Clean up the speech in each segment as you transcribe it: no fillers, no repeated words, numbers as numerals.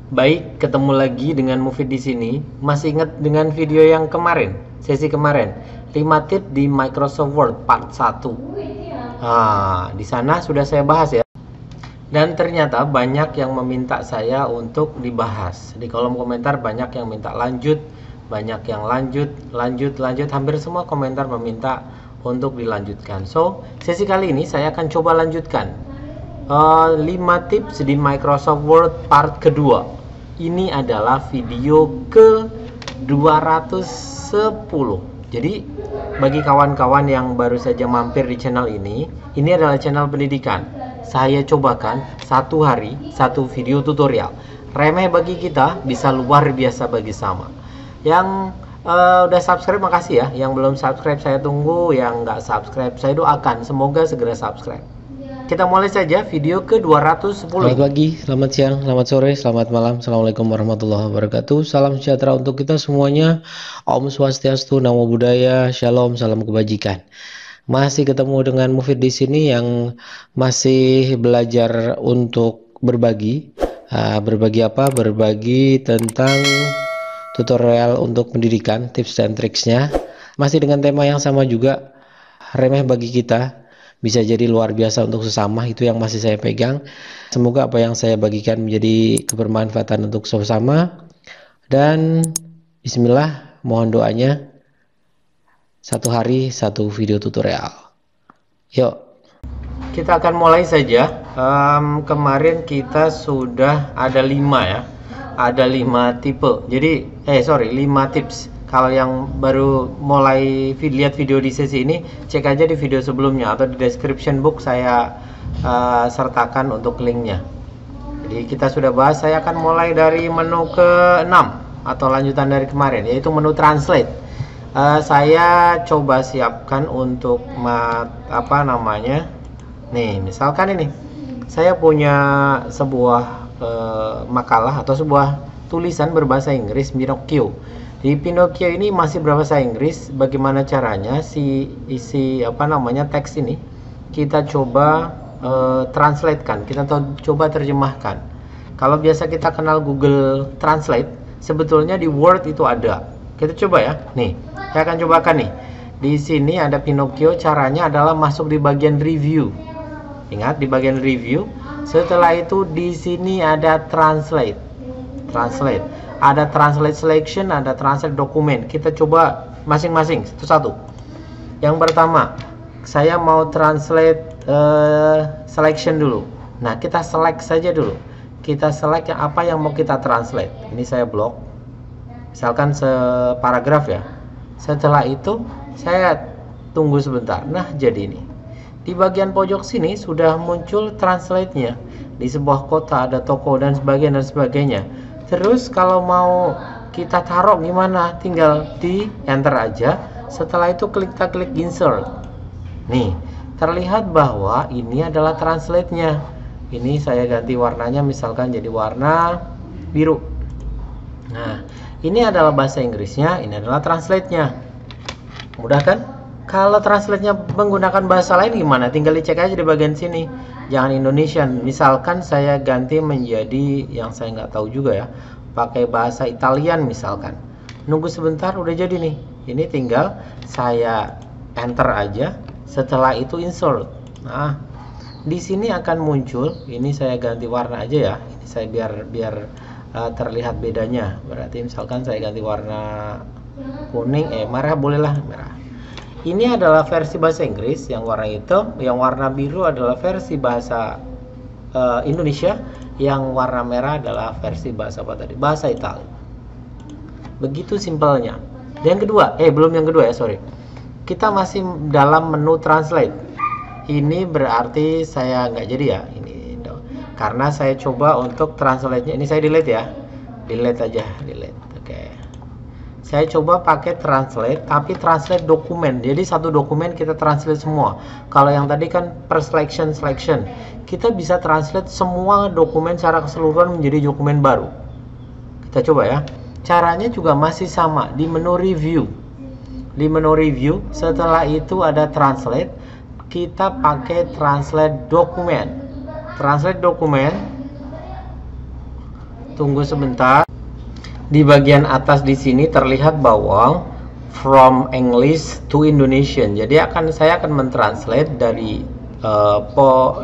Baik, ketemu lagi dengan Mufid di sini. Masih ingat dengan video yang kemarin, sesi kemarin, 5 tips di Microsoft Word part 1. Di sana sudah saya bahas ya. Dan ternyata banyak yang meminta saya untuk dibahas. Di kolom komentar banyak yang minta lanjut, banyak yang lanjut, hampir semua komentar meminta untuk dilanjutkan. So, sesi kali ini saya akan coba lanjutkan 5 tips di Microsoft Word part kedua. Ini adalah video ke 210. Jadi bagi kawan-kawan yang baru saja mampir di channel ini adalah channel pendidikan. Saya cobakan satu hari satu video tutorial. Remeh bagi kita, bisa luar biasa bagi sama. Yang udah subscribe makasih ya. Yang belum subscribe saya tunggu, yang nggak subscribe saya doakan semoga segera subscribe. Kita mulai saja video ke 210. Selamat pagi, selamat siang, selamat sore, selamat malam. Assalamualaikum warahmatullahi wabarakatuh. Salam sejahtera untuk kita semuanya. Om Swastiastu, Namo Buddhaya, Shalom, salam kebajikan. Masih ketemu dengan Mufid di sini yang masih belajar untuk berbagi. Berbagi apa? Berbagi tentang tutorial untuk pendidikan, tips dan triksnya. Masih dengan tema yang sama juga, remeh bagi kita. Bisa jadi luar biasa untuk sesama, itu yang masih saya pegang. Semoga apa yang saya bagikan menjadi kebermanfaatan untuk sesama. Dan bismillah, mohon doanya. Satu hari satu video tutorial. Yuk. Kita akan mulai saja. Kemarin kita sudah ada 5 ya. Ada 5 tipe. Jadi 5 tips. Kalau yang baru mulai lihat video di sesi ini, cek aja di video sebelumnya atau di description box saya sertakan untuk linknya. Jadi kita sudah bahas. Saya akan mulai dari menu ke-6 atau lanjutan dari kemarin, yaitu menu translate. Saya coba siapkan untuk nih, misalkan ini saya punya sebuah makalah atau sebuah tulisan berbahasa Inggris, Pinocchio. Di Pinocchio ini masih berbahasa Inggris. Bagaimana caranya isi teks ini kita coba translatekan, kita coba terjemahkan. Kalau biasa kita kenal Google Translate, sebetulnya di Word itu ada. Kita coba ya. Nih, saya akan cobakan nih. Di sini ada Pinocchio, caranya adalah masuk di bagian review. Ingat di bagian review. Setelah itu di sini ada translate. Ada translate selection, ada translate dokumen. Kita coba masing-masing satu-satu. Yang pertama, saya mau translate selection dulu. Nah, kita select saja dulu. Kita select yang apa yang mau kita translate. Ini saya blok. Misalkan separagraf ya. Setelah itu saya tunggu sebentar. Nah, jadi ini. Di bagian pojok sini sudah muncul translate-nya. Di sebuah kota ada toko dan sebagainya. Terus kalau mau kita taruh gimana? Tinggal di enter aja. Setelah itu kita klik insert. Nih, terlihat bahwa ini adalah translate-nya. Ini saya ganti warnanya misalkan jadi warna biru. Nah, ini adalah bahasa Inggrisnya, ini adalah translate-nya. Mudah kan? Kalau translate-nya menggunakan bahasa lain gimana? Tinggal dicek aja di bagian sini. Jangan Indonesian. Misalkan saya ganti menjadi yang saya nggak tahu juga ya, pakai bahasa Italian misalkan. Nunggu sebentar udah jadi nih. Ini tinggal saya enter aja. Setelah itu insert. Nah, di sini akan muncul. Ini saya ganti warna aja ya. Ini saya biar terlihat bedanya. Berarti misalkan saya ganti warna kuning, merah bolehlah merah. Ini adalah versi bahasa Inggris, yang warna hitam, yang warna biru adalah versi bahasa Indonesia, yang warna merah adalah versi bahasa apa tadi? Bahasa Italia. Begitu simpelnya. Yang kedua, belum yang kedua ya, sorry. Kita masih dalam menu translate. Ini berarti saya nggak jadi ya, ini karena saya coba untuk translate-nya. Ini saya delete ya, delete aja, delete. Oke. Saya coba pakai translate, tapi translate dokumen. Jadi satu dokumen kita translate semua. Kalau yang tadi kan per selection, kita bisa translate semua dokumen secara keseluruhan menjadi dokumen baru. Kita coba ya. Caranya juga masih sama di menu review. Di menu review, setelah itu ada translate. Kita pakai translate dokumen. Translate dokumen. tunggu sebentar. Di bagian atas di sini terlihat bahwa from English to Indonesian. Jadi saya akan mentranslate dari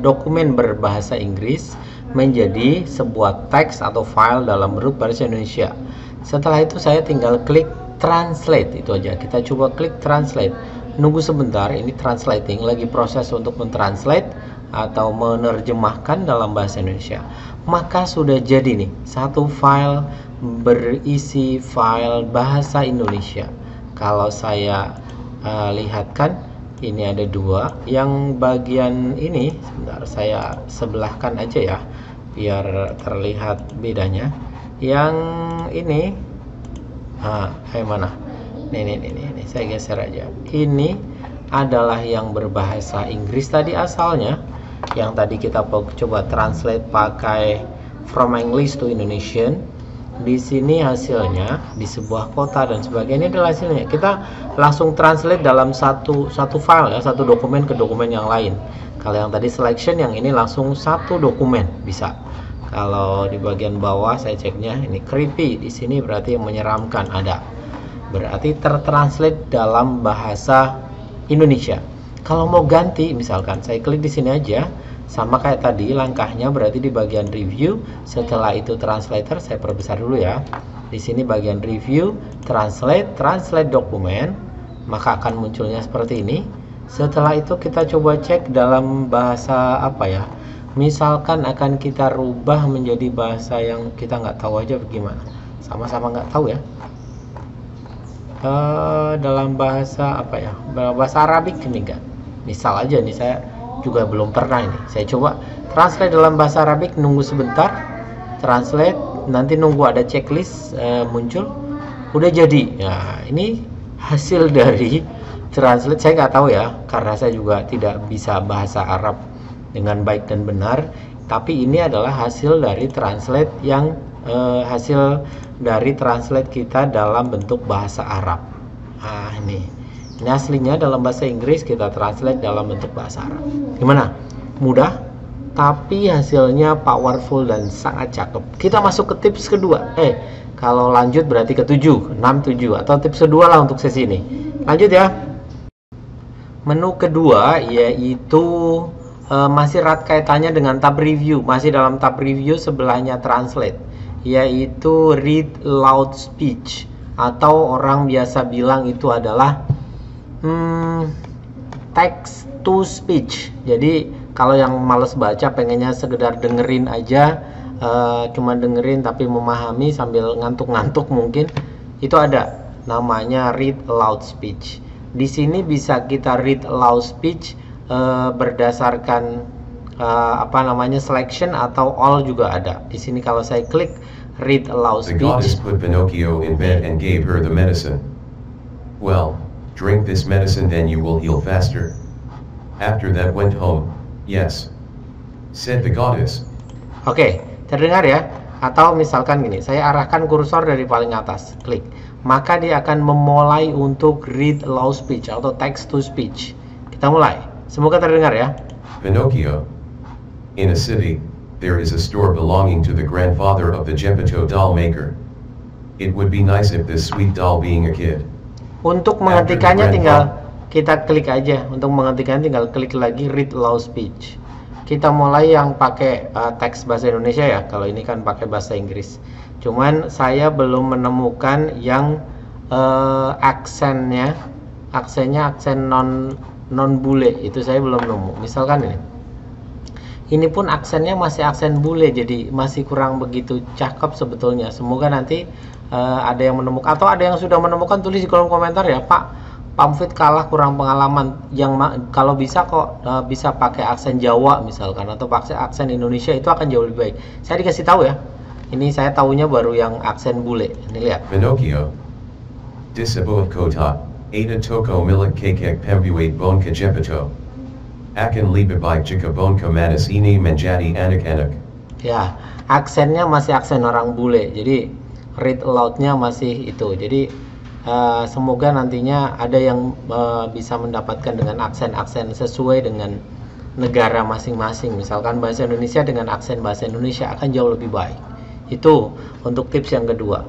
dokumen berbahasa Inggris menjadi sebuah teks atau file dalam bentuk bahasa Indonesia. Setelah itu saya tinggal klik translate, itu aja. Kita coba klik translate. Nunggu sebentar, ini translating, lagi proses untuk mentranslate atau menerjemahkan dalam bahasa Indonesia. Maka sudah jadi nih satu file berisi file bahasa Indonesia. Kalau saya lihatkan, ini ada dua. Yang bagian ini, sebentar saya sebelahkan aja ya, biar terlihat bedanya. Yang ini, mana? Nih, saya geser aja. Ini adalah yang berbahasa Inggris tadi asalnya, yang tadi kita coba translate pakai from English to Indonesian. Di sini hasilnya di sebuah kota dan sebagainya, ini adalah hasilnya. Kita langsung translate dalam satu file ya, satu dokumen ke dokumen yang lain. Kalau yang tadi selection, yang ini langsung satu dokumen bisa. Kalau di bagian bawah saya ceknya ini creepy, di sini berarti yang menyeramkan ada. Berarti tertranslate dalam bahasa Indonesia. Kalau mau ganti, misalkan saya klik di sini aja. Sama kayak tadi langkahnya, berarti di bagian review. Setelah itu translator, saya perbesar dulu ya. Di sini bagian review, translate dokumen, maka akan munculnya seperti ini. Setelah itu kita coba cek dalam bahasa apa ya. Misalkan akan kita rubah menjadi bahasa yang kita nggak tahu aja bagaimana. Sama-sama nggak tahu ya. Dalam bahasa apa ya? Bahasa Arabik ini kan. Misal aja nih, saya juga belum pernah ini. Saya coba translate dalam bahasa Arabik, nunggu sebentar, translate, nanti nunggu ada checklist muncul, udah jadi. Nah, ini hasil dari translate. Saya nggak tahu ya, karena saya juga tidak bisa bahasa Arab dengan baik dan benar. Tapi ini adalah hasil dari translate yang hasil dari translate kita dalam bentuk bahasa Arab. Nah, ini aslinya dalam bahasa Inggris, kita translate dalam bentuk bahasa Arab. Gimana? Mudah, tapi hasilnya powerful dan sangat cakep. Kita masuk ke tips kedua. Kalau lanjut berarti ke 7, 6, 7, atau tips kedua lah untuk sesi ini. Lanjut ya. Menu kedua yaitu masih erat kaitannya dengan tab review. Masih dalam tab review, sebelahnya translate, yaitu read loud speech, atau orang biasa bilang itu adalah text to speech. Jadi kalau yang males baca, pengennya sekedar dengerin aja, cuma dengerin tapi memahami sambil ngantuk-ngantuk mungkin, itu ada namanya read loud speech. Di sini bisa kita read loud speech berdasarkan selection atau all juga ada. Di sini kalau saya klik read loud speech. The goddess put Pinocchio in bed and gave her the medicine. Well, drink this medicine, then you will heal faster. After that went home. Yes, said the goddess. Oke, terdengar ya? Atau misalkan gini, saya arahkan kursor dari paling atas, klik, maka dia akan memulai untuk read loud speech atau text to speech. Kita mulai. Semoga terdengar ya. Pinocchio. In a city, there is a store belonging to the grandfather of the Geppetto doll maker. It would be nice if this sweet doll being a kid. Untuk menghentikannya tinggal kita klik aja. Untuk menghentikan tinggal klik lagi read loud speech. Kita mulai yang pakai teks bahasa Indonesia ya. Kalau ini kan pakai bahasa Inggris. Cuman saya belum menemukan yang aksennya aksen non bule. Itu saya belum nemu. Misalkan ini. Ini pun aksennya masih aksen bule, jadi masih kurang begitu cakep sebetulnya. Semoga nanti ada yang menemukan, atau ada yang sudah menemukan, tulis di kolom komentar ya, Pak Pamfit kalah kurang pengalaman. Kalau bisa kok bisa pakai aksen Jawa misalkan, atau pakai aksen Indonesia, itu akan jauh lebih baik. Saya dikasih tahu ya. Ini saya tahunya baru yang aksen bule. Ini lihat. Pinocchio. Di sebuah kota, ada toko milik kakek pembuat boneka Geppetto. Akan lebih baik jika boneka manis ini menjadi anak-anak. Ya, aksennya masih aksen orang bule. Jadi read aloud-nya masih itu. Jadi semoga nantinya ada yang bisa mendapatkan dengan aksen-aksen sesuai dengan negara masing-masing. Misalkan bahasa Indonesia dengan aksen bahasa Indonesia akan jauh lebih baik. Itu untuk tips yang kedua.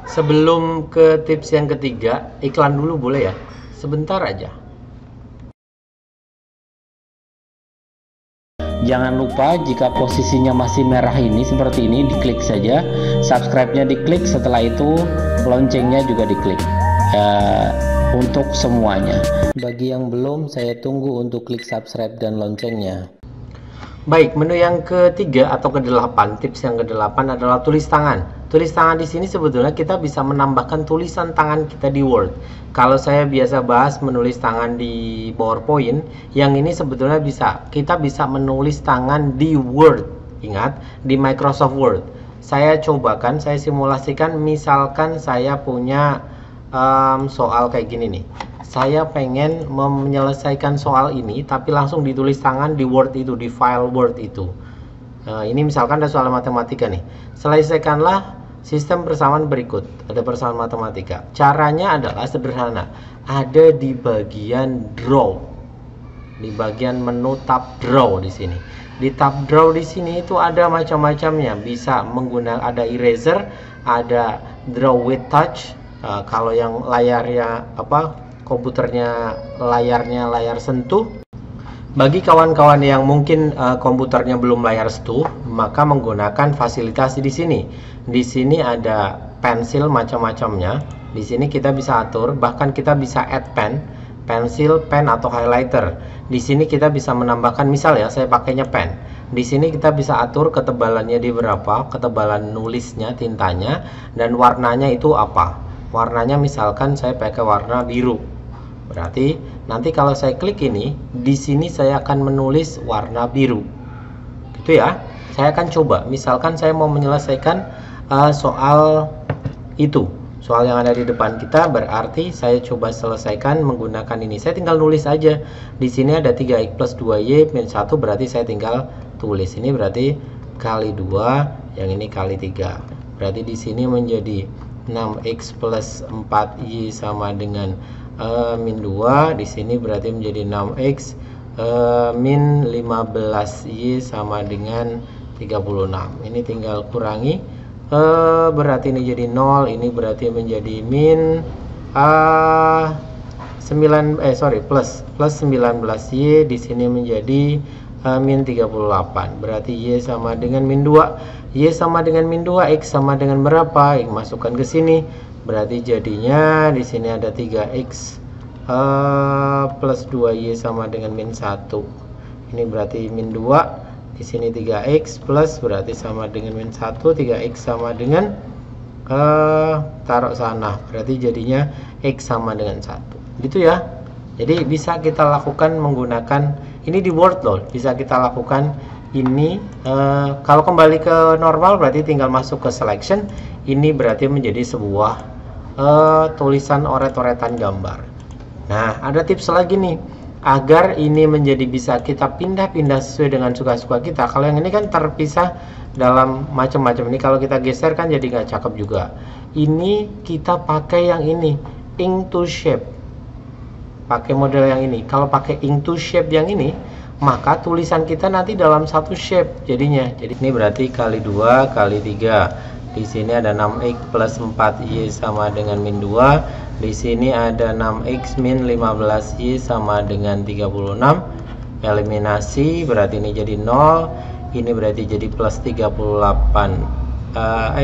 Sebelum ke tips yang ketiga, iklan dulu boleh ya? Sebentar aja. Jangan lupa jika posisinya masih merah ini seperti ini, diklik saja, subscribe-nya diklik, setelah itu loncengnya juga diklik untuk semuanya. Bagi yang belum, saya tunggu untuk klik subscribe dan loncengnya. Baik, menu yang ketiga atau ke-8, tips yang ke-8 adalah tulis tangan. Tulis tangan di sini sebetulnya kita bisa menambahkan tulisan tangan kita di Word. Kalau saya biasa bahas menulis tangan di PowerPoint, yang ini sebetulnya kita bisa menulis tangan di Word. Ingat, di Microsoft Word. Saya cobakan, saya simulasikan, misalkan saya punya soal kayak gini nih. Saya pengen menyelesaikan soal ini tapi langsung ditulis tangan di Word itu, di file Word itu. Ini misalkan ada soal matematika nih. Selesaikanlah sistem persamaan berikut. Ada persamaan matematika. Caranya adalah sederhana. Ada di bagian draw. Di bagian menu tab draw di sini. Di tab draw di sini itu ada macam-macamnya. Bisa menggunakan, ada eraser, ada draw with touch. Kalau yang layarnya komputernya layarnya layar sentuh. Bagi kawan-kawan yang mungkin komputernya belum layar sentuh, maka menggunakan fasilitas di sini. Di sini ada pensil macam-macamnya. Di sini kita bisa atur, bahkan kita bisa add pen, pensil, pen atau highlighter. Di sini kita bisa menambahkan, misal ya saya pakainya pen. Di sini kita bisa atur ketebalannya di berapa, ketebalan nulisnya, tintanya, dan warnanya itu apa. Warnanya misalkan saya pakai warna biru. Berarti nanti kalau saya klik ini, di sini saya akan menulis warna biru. Gitu ya. Saya akan coba. Misalkan saya mau menyelesaikan soal itu. Soal yang ada di depan kita, berarti saya coba selesaikan menggunakan ini. Saya tinggal nulis aja. Di sini ada 3x plus 2y min 1, berarti saya tinggal tulis. Ini berarti kali 2, yang ini kali 3. Berarti di sini menjadi 6x plus 4y sama dengan min 2. Di sini berarti menjadi 6x min 15y sama dengan 36. Ini tinggal kurangi, berarti ini jadi 0. Ini berarti menjadi min plus 19y. Di sini menjadi min 38. Berarti y sama dengan min 2. Y sama dengan min 2, X sama dengan berapa? X masukkan ke sini. Berarti jadinya di sini ada 3X plus 2Y sama dengan min 1. Ini berarti min 2. Di sini 3X plus berarti sama dengan min 1. 3X sama dengan taruh sana. Berarti jadinya X sama dengan 1. Gitu ya. Jadi bisa kita lakukan menggunakan ini di Word loh. Bisa kita lakukan ini. Kalau kembali ke normal berarti tinggal masuk ke selection. Ini berarti menjadi sebuah tulisan oret-oretan gambar. Nah, ada tips lagi nih agar ini menjadi bisa kita pindah-pindah sesuai dengan suka-suka kita. Kalau yang ini kan terpisah dalam macam-macam. Ini kalau kita geser kan jadi nggak cakep juga. Ini kita pakai yang ini, ink to shape. Pakai model yang ini. Kalau pakai ink to shape yang ini, maka tulisan kita nanti dalam satu shape jadinya. Jadi ini berarti kali 2 kali 3. Di sini ada 6x plus 4y sama dengan min 2. Di sini ada 6x min 15y sama dengan 36. Eliminasi, berarti ini jadi 0. Ini berarti jadi plus 38. 19.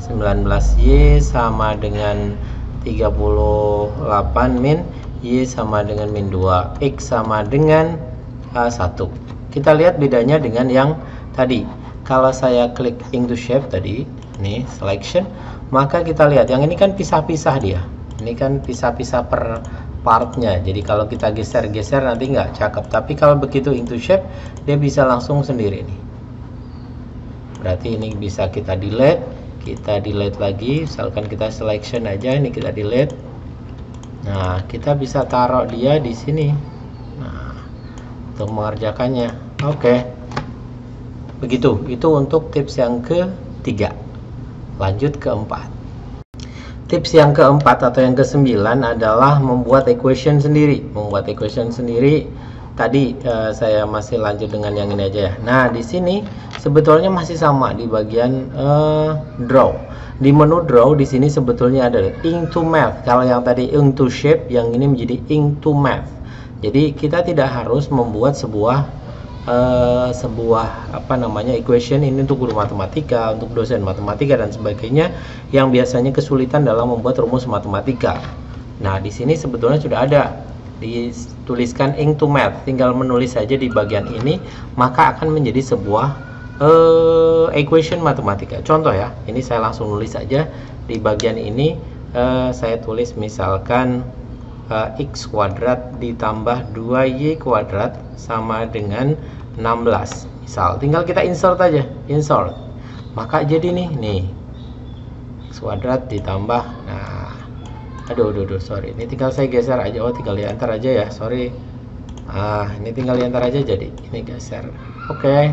19y sama dengan 38 min y sama dengan min 2, x sama dengan 1. Kita lihat bedanya dengan yang tadi. Kalau saya klik into shape tadi, ini selection, maka kita lihat yang ini kan pisah-pisah dia. Ini kan pisah-pisah per partnya. Jadi kalau kita geser-geser nanti nggak cakep. Tapi kalau begitu into shape, dia bisa langsung sendiri nih. Berarti ini bisa kita delete. Kita delete lagi. Misalkan kita selection aja, ini kita delete. Nah, kita bisa taruh dia di sini. Nah, untuk mengerjakannya. Oke. Begitu. Itu untuk tips yang ketiga. Lanjut ke 4. Tips yang keempat atau yang ke-9 adalah membuat equation sendiri. Membuat equation sendiri tadi saya masih lanjut dengan yang ini aja ya. Nah, di sini sebetulnya masih sama di bagian draw. Di menu draw di sini sebetulnya ada ink to math. Kalau yang tadi ink to shape, yang ini menjadi ink to math. Jadi kita tidak harus membuat sebuah equation ini untuk guru matematika, untuk dosen matematika dan sebagainya yang biasanya kesulitan dalam membuat rumus matematika. Nah, di sini sebetulnya sudah ada dituliskan ink to math, tinggal menulis saja di bagian ini, maka akan menjadi sebuah equation matematika. Contoh ya, ini saya langsung nulis saja di bagian ini. Saya tulis misalkan x kuadrat ditambah 2y kuadrat sama dengan 16. Misal, tinggal kita insert aja, insert. Maka jadi nih x kuadrat ditambah, nah, aduh, sorry, ini tinggal saya geser aja. Oh, tinggal diantar aja ya, sorry. Ini tinggal diantar aja, jadi ini geser. Oke,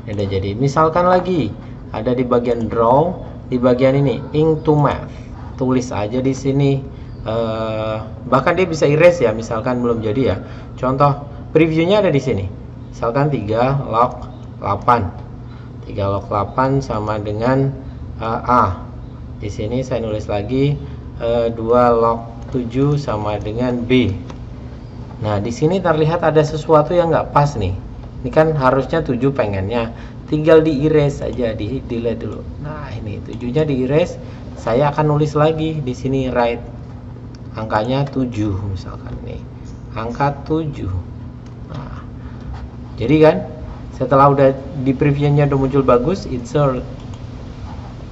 ini udah jadi. Misalkan lagi ada di bagian draw, di bagian ini ink to math, tulis aja di sini. Bahkan dia bisa erase ya, misalkan belum jadi ya. Contoh previewnya ada di sini. Misalkan 3 log 8. 3 log 8 sama dengan A. Di sini saya nulis lagi 2 log 7 sama dengan B. Nah, di sini terlihat ada sesuatu yang nggak pas nih. Ini kan harusnya 7 pengennya, tinggal di erase saja, di delete dulu. Nah, ini 7-nya di erase. Saya akan nulis lagi di sini write angkanya 7 misalkan nih. Angka 7. Nah, jadi kan setelah udah di previewnya udah muncul bagus, insert.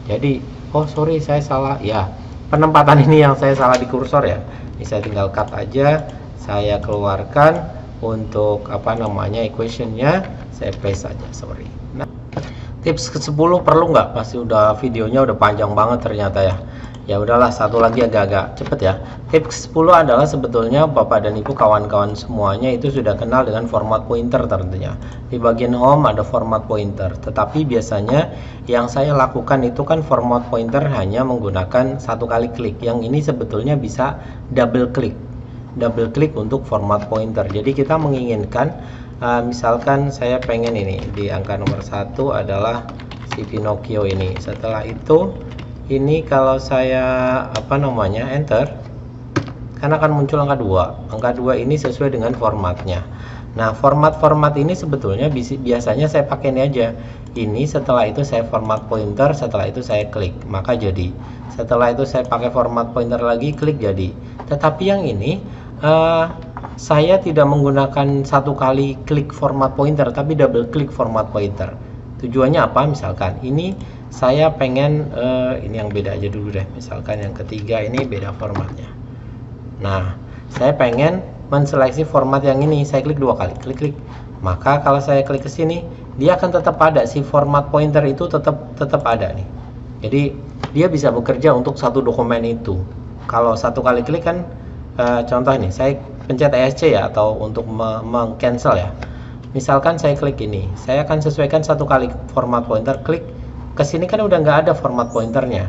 Jadi, oh sorry saya salah ya. Penempatan ini yang saya salah di kursor ya. Ini saya tinggal cut aja, saya keluarkan untuk equationnya, saya paste saja, sorry. Nah, tips ke-10 perlu nggak? Pasti udah videonya udah panjang banget ternyata ya. Ya udahlah, satu lagi agak-agak cepet ya. Tips ke-10 adalah sebetulnya Bapak dan Ibu kawan-kawan semuanya itu sudah kenal dengan format pointer tentunya. Di bagian home ada format pointer, tetapi biasanya yang saya lakukan itu kan format pointer hanya menggunakan satu kali klik. Yang ini sebetulnya bisa double klik untuk format pointer. Jadi kita menginginkan misalkan saya pengen ini di angka nomor 1 adalah si Pinocchio ini. Setelah itu ini kalau saya enter, kan akan muncul angka 2. Angka 2 ini sesuai dengan formatnya. Nah, format ini sebetulnya biasanya saya pakai ini aja. Ini setelah itu saya format pointer, setelah itu saya klik, maka jadi. Setelah itu saya pakai format pointer lagi, klik jadi. Tetapi yang ini saya tidak menggunakan satu kali klik format pointer, tapi double klik format pointer. Tujuannya apa? Misalkan ini saya pengen ini yang beda aja dulu deh. Misalkan yang ketiga ini beda formatnya. Nah, saya pengen menseleksi format yang ini. Saya klik 2 kali, klik. Maka kalau saya klik ke sini, dia akan tetap ada, si format pointer itu tetap ada nih. Jadi dia bisa bekerja untuk satu dokumen itu. Kalau satu kali klik kan contoh nih, saya pencet ESC ya, atau untuk meng-cancel ya. Misalkan saya klik ini, saya akan sesuaikan satu kali format pointer, klik ke sini kan udah nggak ada format pointernya.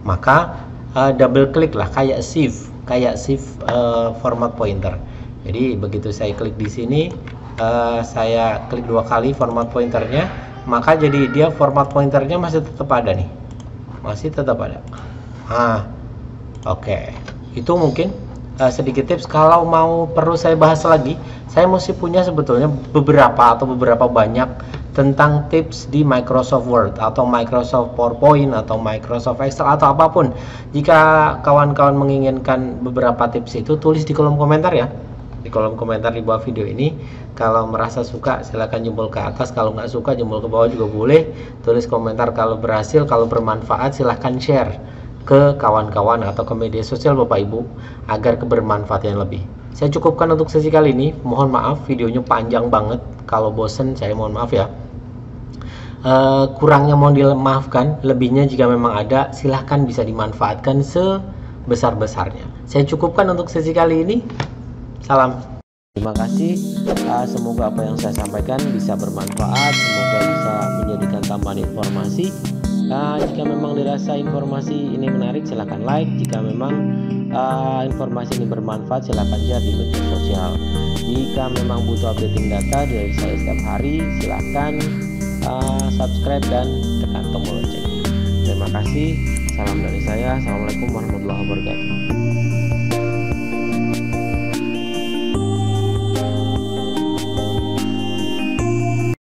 Maka double klik lah, kayak shift format pointer. Jadi begitu saya klik di sini, saya klik 2 kali format pointernya, maka jadi dia format pointernya masih tetap ada nih. Masih tetap ada. Oke. Itu mungkin sedikit tips. Kalau mau perlu saya bahas lagi, saya mesti punya sebetulnya beberapa banyak tentang tips di Microsoft Word atau Microsoft PowerPoint atau Microsoft Excel atau apapun. Jika kawan-kawan menginginkan beberapa tips itu, tulis di kolom komentar ya. Di kolom komentar di bawah video ini. Kalau merasa suka silahkan jempol ke atas, kalau nggak suka jempol ke bawah juga boleh. Tulis komentar kalau berhasil, kalau bermanfaat silahkan share ke kawan-kawan atau ke media sosial Bapak Ibu agar kebermanfaatan lebih. Saya cukupkan untuk sesi kali ini. Mohon maaf videonya panjang banget. Kalau bosen saya mohon maaf ya. Kurangnya mohon dimaafkan, lebihnya jika memang ada silahkan bisa dimanfaatkan sebesar-besarnya. Saya cukupkan untuk sesi kali ini. Salam. Terima kasih. Semoga apa yang saya sampaikan bisa bermanfaat, semoga bisa menjadikan tambahan informasi. Jika memang dirasa informasi ini menarik, silahkan like. Jika memang informasi ini bermanfaat, silahkan share di media sosial. Jika memang butuh updating data dari saya setiap hari, silahkan subscribe dan tekan tombol loncengnya. Terima kasih. Salam dari saya. Assalamualaikum warahmatullahi wabarakatuh.